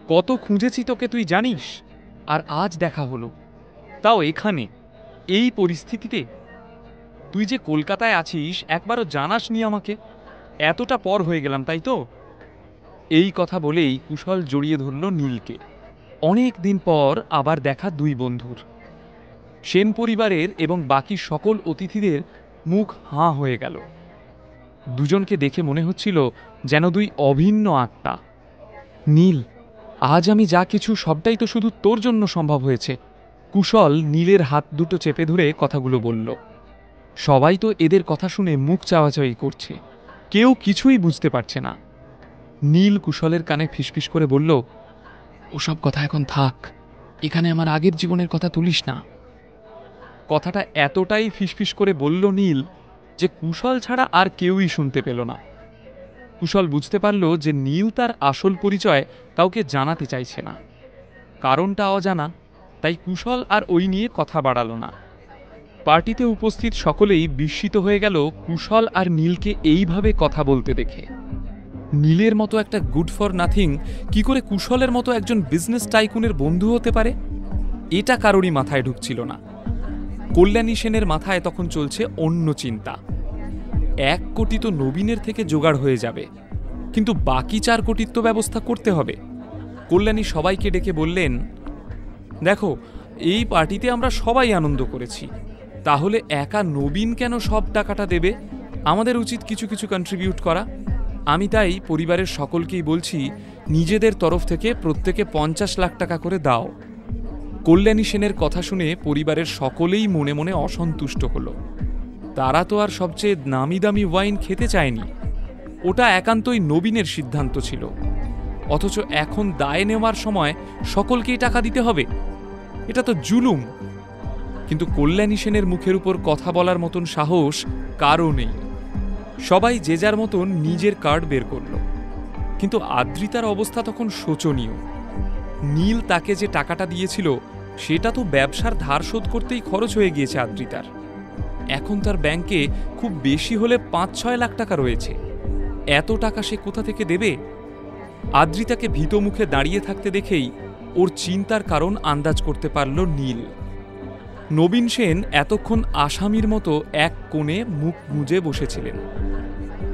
কত খুঁজেছি তোকে তুই জানিস, আর আজ দেখা হলো, তাও এখানে, এই পরিস্থিতিতে। তুই যে কলকাতায় আছিস একবারও জানাসনি আমাকে। এতটা পর হয়ে গেলাম, তাই তো? এই কথা বলেই কুশল জড়িয়ে ধরল নীলকে। অনেক দিন পর আবার দেখা দুই বন্ধুর। সেন পরিবারের এবং বাকি সকল অতিথিদের মুখ হাঁ হয়ে গেল। দুজনকে দেখে মনে হচ্ছিল যেন দুই অভিন্ন আত্মা। নীল, আজ আমি যা কিছু সবটাই তো শুধু তোর জন্য সম্ভব হয়েছে। কুশল নীলের হাত দুটো চেপে ধরে কথাগুলো বলল। সবাই তো এদের কথা শুনে মুখ চাওয়াচাওয়ি করছে, কেউ কিছুই বুঝতে পারছে না। নীল কুশলের কানে ফিসফিস করে বলল, ওসব কথা এখন থাক, এখানে আমার আগের জীবনের কথা তুলিস না। কথাটা এতটাই ফিসফিস করে বলল নীল যে কুশল ছাড়া আর কেউই শুনতে পেল না। কুশল বুঝতে পারল যে নীল তার আসল পরিচয় কাউকে জানাতে চাইছে না। কারণটা অজানা, তাই কুশল আর ওই নিয়ে কথা বাড়াল না। পার্টিতে উপস্থিত সকলেই বিস্মিত হয়ে গেল কুশল আর নীলকে এইভাবে কথা বলতে দেখে। নীলের মতো একটা গুড ফর নাথিং কি করে কুশলের মতো একজন বিজনেস টাইকুনের বন্ধু হতে পারে, এটা কারোরই মাথায় ঢুকছিল না। কল্যাণী সেনের মাথায় তখন চলছে অন্য চিন্তা। 1 কোটি তো নবীনের থেকে জোগাড় হয়ে যাবে, কিন্তু বাকি 4 কোটির তো ব্যবস্থা করতে হবে। কল্যাণী সবাইকে ডেকে বললেন, দেখো, এই পার্টিতে আমরা সবাই আনন্দ করেছি, তাহলে একা নবীন কেন সব টাকাটা দেবে? আমাদের উচিত কিছু কিছু কন্ট্রিবিউট করা। আমি তাই পরিবারের সকলকেই বলছি, নিজেদের তরফ থেকে প্রত্যেকে 50 লাখ টাকা করে দাও। কল্যাণী সেনের কথা শুনে পরিবারের সকলেই মনে মনে অসন্তুষ্ট হলো। তারা তো আর সবচেয়ে নামি দামি ওয়াইন খেতে চায়নি, ওটা একান্তই নবীনের সিদ্ধান্ত ছিল। অথচ এখন দায় নেওয়ার সময় সকলকেই টাকা দিতে হবে, এটা তো জুলুম। কিন্তু কল্যাণী সেনের মুখের উপর কথা বলার মতন সাহস কারও নেই। সবাই যে যার মতন নিজের কার্ড বের করল। কিন্তু আদ্রিতার অবস্থা তখন শোচনীয়। নীল তাকে যে টাকাটা দিয়েছিল সেটা তো ব্যবসার ধার শোধ করতেই খরচ হয়ে গিয়েছে আদ্রিতার। এখন তার ব্যাংকে খুব বেশি হলে 5-6 লাখ টাকা রয়েছে। এত টাকা সে কোথা থেকে দেবে? আদ্রিতাকে ভীত মুখে দাঁড়িয়ে থাকতে দেখেই ওর চিন্তার কারণ আন্দাজ করতে পারল নীল। নবীন সেন এতক্ষণ আসামির মতো এক কোণে মুখ গুঁজে বসেছিলেন,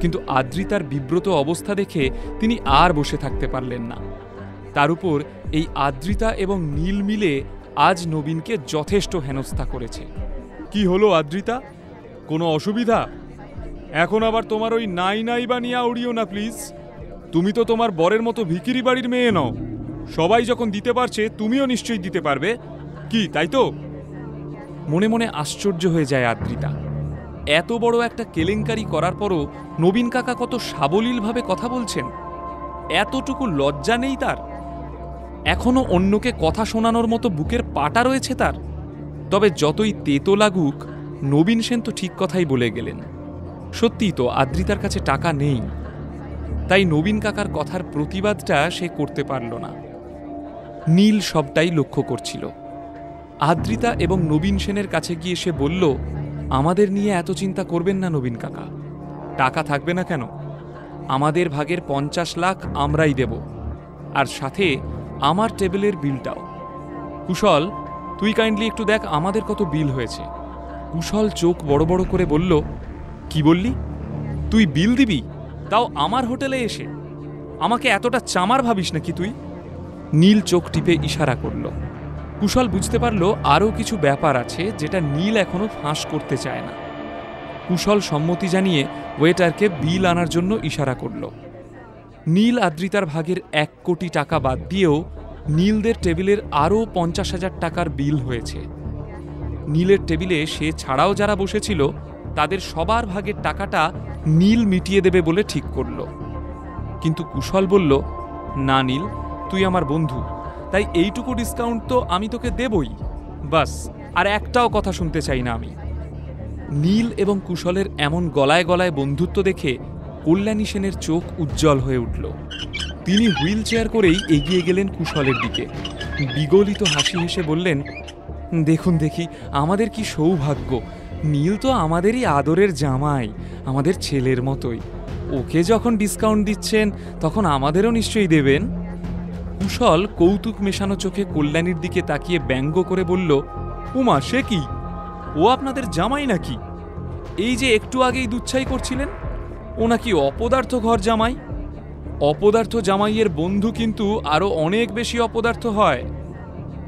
কিন্তু আদ্রিতার বিব্রত অবস্থা দেখে তিনি আর বসে থাকতে পারলেন না। তার উপর এই আদ্রিতা এবং নীল মিলে আজ নবীনকে যথেষ্ট হেনস্থা করেছে। কি হলো আদ্রিতা, কোনো অসুবিধা? এখন আবার তোমার ওই নাই নাই বানিয়া উড়িও না প্লিজ। তুমি তো তোমার বরের মতো ভিখিরি বাড়ির মেয়ে নও। সবাই যখন দিতে পারছে তুমিও নিশ্চয়ই দিতে পারবে, কি তাই তো? মনে মনে আশ্চর্য হয়ে যায় আদ্রিতা। এত বড় একটা কেলেঙ্কারি করার পরও নবীন কাকা কত সাবলীলভাবে কথা বলছেন। এতটুকু লজ্জা নেই তার? এখনো অন্যকে কথা শোনানোর মতো বুকের পাটা রয়েছে তার? তবে যতই তেতো লাগুক, নবীন সেন তো ঠিক কথাই বলে গেলেন। সত্যিই তো আদ্রিতার কাছে টাকা নেই, তাই নবীন কাকার কথার প্রতিবাদটা সে করতে পারল না। নীল সবটাই লক্ষ্য করছিল। আদ্রিতা এবং নবীন সেনের কাছে গিয়ে সে বলল, আমাদের নিয়ে এত চিন্তা করবেন না নবীন কাকা, টাকা থাকবে না কেন? আমাদের ভাগের 50 লাখ আমরাই দেব, আর সাথে আমার টেবিলের বিলটাও। কুশল, তুই কাইন্ডলি একটু দেখ আমাদের কত বিল হয়েছে। কুশল চোখ বড় বড় করে বলল, কি বললি? তুই বিল দিবি, তাও আমার হোটেলে এসে? আমাকে এতটা চামার ভাবিস নাকি তুই? নীল চোখ টিপে ইশারা করল। কুশল বুঝতে পারল আরও কিছু ব্যাপার আছে যেটা নীল এখনো ফাঁস করতে চায় না। কুশল সম্মতি জানিয়ে ওয়েটারকে বিল আনার জন্য ইশারা করল। নীল আদ্রিতার ভাগের 1 কোটি টাকা বাদ দিয়েও নীলদের টেবিলের আরও 50,000 টাকার বিল হয়েছে। নীলের টেবিলে সে ছাড়াও যারা বসেছিল তাদের সবার ভাগের টাকাটা নীল মিটিয়ে দেবে বলে ঠিক করল। কিন্তু কুশল বলল, না নীল, তুই আমার বন্ধু, তাই এইটুকু ডিসকাউন্ট তো আমি তোকে দেবই, বাস, আর একটাও কথা শুনতে চাই না আমি। নীল এবং কুশলের এমন গলায় গলায় বন্ধুত্ব দেখে কল্যাণী সেনের চোখ উজ্জ্বল হয়ে উঠল। তিনি হুইল চেয়ার করেই এগিয়ে গেলেন কুশলের দিকে। বিগলিত হাসি হেসে বললেন, দেখুন দেখি আমাদের কি সৌভাগ্য, নীল তো আমাদেরই আদরের জামাই, আমাদের ছেলের মতোই। ওকে যখন ডিসকাউন্ট দিচ্ছেন তখন আমাদেরও নিশ্চয়ই দেবেন। কুশল কৌতুক মেশানো চোখে কল্যাণীর দিকে তাকিয়ে ব্যঙ্গ করে বলল, উমা সে কি? ও আপনাদের জামাই নাকি? এই যে একটু আগেই দুচ্ছাই করছিলেন, ও নাকি অপদার্থ ঘর জামাই? অপদার্থ জামাইয়ের বন্ধু কিন্তু আরো অনেক বেশি অপদার্থ হয়।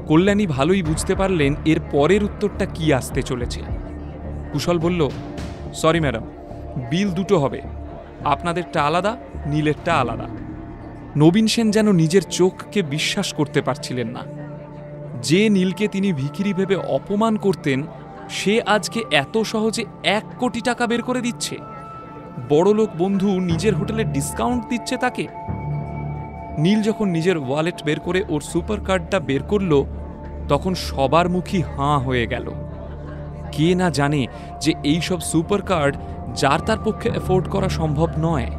কল্যাণী ভালোই বুঝতে পারলেন এর পরের উত্তরটা কি আসতে চলেছে। কুশল বলল, সরি ম্যাডাম, বিল দুটো হবে, আপনাদেরটা আলাদা, নীলেরটা আলাদা। নবীন সেন যেন নিজের চোখকে বিশ্বাস করতে পারছিলেন না। যে নীলকে তিনি ভিখিরি ভেবে অপমান করতেন, সে আজকে এত সহজে 1 কোটি টাকা বের করে দিচ্ছে। বড়লোক বন্ধু নিজের হোটেলে ডিসকাউন্ট দিচ্ছে তাকে। নীল যখন নিজের ওয়ালেট বের করে ওর সুপার কার্ডটা বের করল, তখন সবার মুখই হাঁ হয়ে গেল। কে না জানে যে এই সব সুপার কার্ড যার তার পক্ষে অ্যাফোর্ড করা সম্ভব নয়।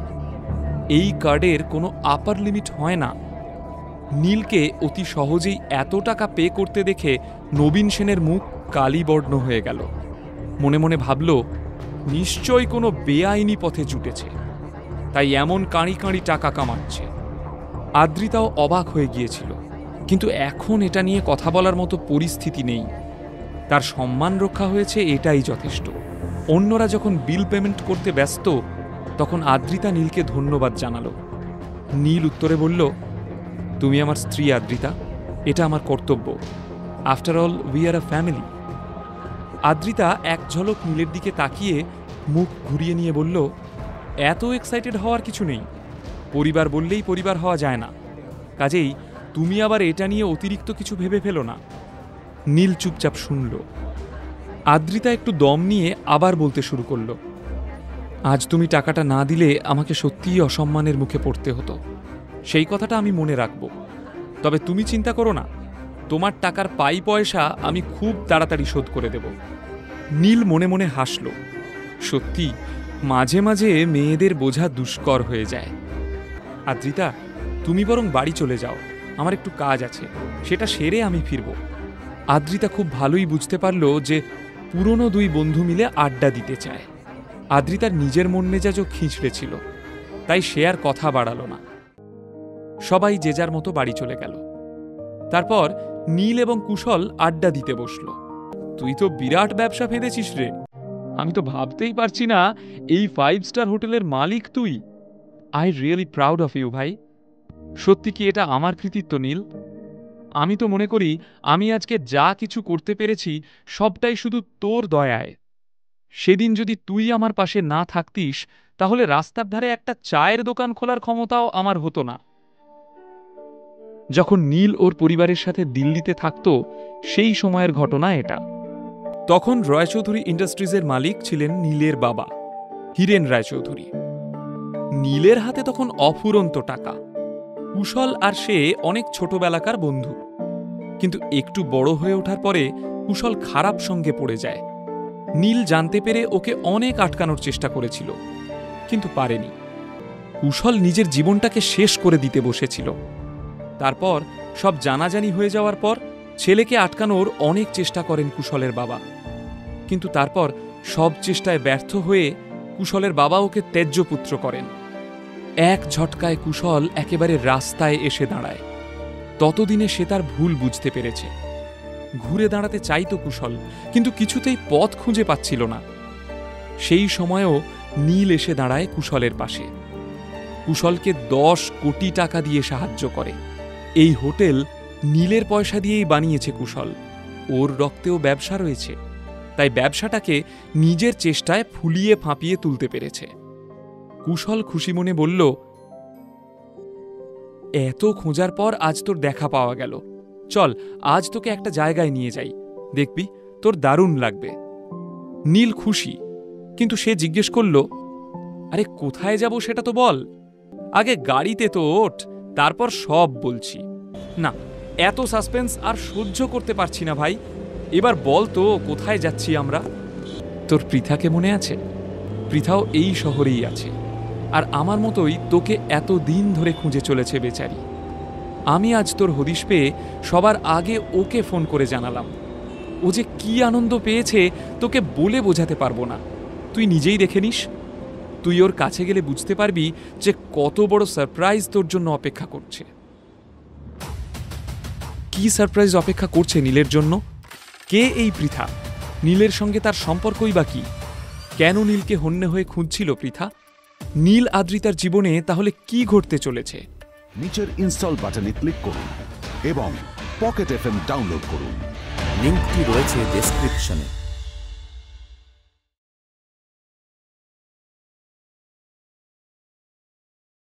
এই কার্ডের কোনো আপার লিমিট হয় না। নীলকে অতি সহজেই এত টাকা পে করতে দেখে নবীন সেনের মুখ কালিবর্ণ হয়ে গেল। মনে মনে ভাবল, নিশ্চয়ই কোনো বেআইনি পথে জুটেছে, তাই এমন কাঁড়ি কাঁড়ি টাকা কামাচ্ছে। আদ্রিতাও অবাক হয়ে গিয়েছিল, কিন্তু এখন এটা নিয়ে কথা বলার মতো পরিস্থিতি নেই। তার সম্মান রক্ষা হয়েছে, এটাই যথেষ্ট। অন্যরা যখন বিল পেমেন্ট করতে ব্যস্ত, তখন আদ্রিতা নীলকে ধন্যবাদ জানালো। নীল উত্তরে বলল, তুমি আমার স্ত্রী আদ্রিতা, এটা আমার কর্তব্য। After all we are a family. Adrita এক ঝলক নীলের দিকে তাকিয়ে মুখ ঘুরিয়ে নিয়ে বলল, এত এক্সাইটেড হওয়ার কিছু নেই। পরিবার বললেই পরিবার হওয়া যায় না, কাজেই তুমি আবার এটা নিয়ে অতিরিক্ত কিছু ভেবে ফেলো না। নীল চুপচাপ শুনল। আদ্রিতা একটু দম নিয়ে আবার বলতে শুরু করল, আজ তুমি টাকাটা না দিলে আমাকে সত্যিই অসম্মানের মুখে পড়তে হতো। সেই কথাটা আমি মনে রাখব। তবে তুমি চিন্তা করো না, তোমার টাকার পাই পয়সা আমি খুব তাড়াতাড়ি শোধ করে দেব। নীল মনে মনে হাসল। সত্যি মাঝে মাঝে মেয়েদের বোঝা দুষ্কর হয়ে যায়। আদ্রিতা, তুমি বরং বাড়ি চলে যাও, আমার একটু কাজ আছে, সেটা সেরে আমি ফিরব। আদ্রিতা খুব ভালোই বুঝতে পারল যে পুরনো 2 বন্ধু মিলে আড্ডা দিতে চায়। আদ্রিতার নিজের মন মেজাজও খিঁচড়ে ছিল, তাই সে আর কথা বাড়াল না। সবাই যে যার মতো বাড়ি চলে গেল। তারপর নীল এবং কুশল আড্ডা দিতে বসল। তুই তো বিরাট ব্যবসা ফেঁদেছিস রে, আমি তো ভাবতেই পারছি না এই 5 স্টার হোটেলের মালিক তুই। I really proud of you ভাই। সত্যি কি এটা আমার কৃতিত্ব নীল? আমি তো মনে করি আমি আজকে যা কিছু করতে পেরেছি সবটাই শুধু তোর দয়ায়। সেদিন যদি তুই আমার পাশে না থাকতিস, তাহলে রাস্তার ধারে একটা চায়ের দোকান খোলার ক্ষমতাও আমার হতো না। যখন নীল ওর পরিবারের সাথে দিল্লিতে থাকত, সেই সময়ের ঘটনা এটা। তখন রায়চৌধুরী ইন্ডাস্ট্রিজের মালিক ছিলেন নীলের বাবা, হীরেন রায়চৌধুরী। নীলের হাতে তখন অফুরন্ত টাকা। কুশল আর সে অনেক ছোটবেলাকার বন্ধু, কিন্তু একটু বড় হয়ে ওঠার পরে কুশল খারাপ সঙ্গে পড়ে যায়। নীল জানতে পেরে ওকে অনেক আটকানোর চেষ্টা করেছিল, কিন্তু পারেনি। কুশল নিজের জীবনটাকে শেষ করে দিতে বসেছিল। তারপর সব জানাজানি হয়ে যাওয়ার পর ছেলেকে আটকানোর অনেক চেষ্টা করেন কুশলের বাবা, কিন্তু তারপর সব চেষ্টায় ব্যর্থ হয়ে কুশলের বাবা ওকে ত্যায্যপুত্র করেন। এক ঝটকায় কুশল একেবারে রাস্তায় এসে দাঁড়ায়। ততদিনে সে তার ভুল বুঝতে পেরেছে। ঘুরে দাঁড়াতে চাইতো কুশল, কিন্তু কিছুতেই পথ খুঁজে পাচ্ছিল না। সেই সময়েও নীল এসে দাঁড়ায় কুশলের পাশে। কুশলকে 10 কোটি টাকা দিয়ে সাহায্য করে। এই হোটেল নীলের পয়সা দিয়েই বানিয়েছে কুশল। ওর রক্তেও ব্যবসা রয়েছে, তাই ব্যবসাটাকে নিজের চেষ্টায় ফুলিয়ে ফাঁপিয়ে তুলতে পেরেছে। কুশল খুশি মনে বলল, এত খোঁজার পর আজ তোর দেখা পাওয়া গেল। চল আজ তোকে একটা জায়গায় নিয়ে যাই, দেখবি তোর দারুণ লাগবে। নীল খুশি, কিন্তু সে জিজ্ঞেস করল, আরে কোথায় যাব সেটা তো বল, আগে গাড়িতে তো ওঠ, তারপর সব বলছি। না, এত সাসপেন্স আর সহ্য করতে পারছি না ভাই, এবার বল তো কোথায় যাচ্ছি আমরা। তোর পৃথাকে মনে আছে? পৃথাও এই শহরেই আছে, আর আমার মতোই তোকে এত দিন ধরে খুঁজে চলেছে বেচারি। আমি আজ তোর হদিশ পেয়ে সবার আগে ওকে ফোন করে জানালাম। ও যে কি আনন্দ পেয়েছে তোকে বলে বোঝাতে পারবো না, তুই নিজেই দেখে নিস। তুই ওর কাছে গেলে বুঝতে পারবি যে কত বড় সারপ্রাইজ তোর জন্য অপেক্ষা করছে। কি সারপ্রাইজ অপেক্ষা করছে নীলের জন্য? কে এই পৃথা? নীলের সঙ্গে তার সম্পর্কই বা কি? কেন নীলকে হন্যে হয়ে খুঁজছিল পৃথা? নীল আদ্রিতার জীবনে তাহলে কি ঘটতে চলেছে? নিচের ইনস্টল বাটনে ক্লিক করুন এবং পকেট এফএম ডাউনলোড করুন। লিঙ্কটি রয়েছে ডেসক্রিপশনে।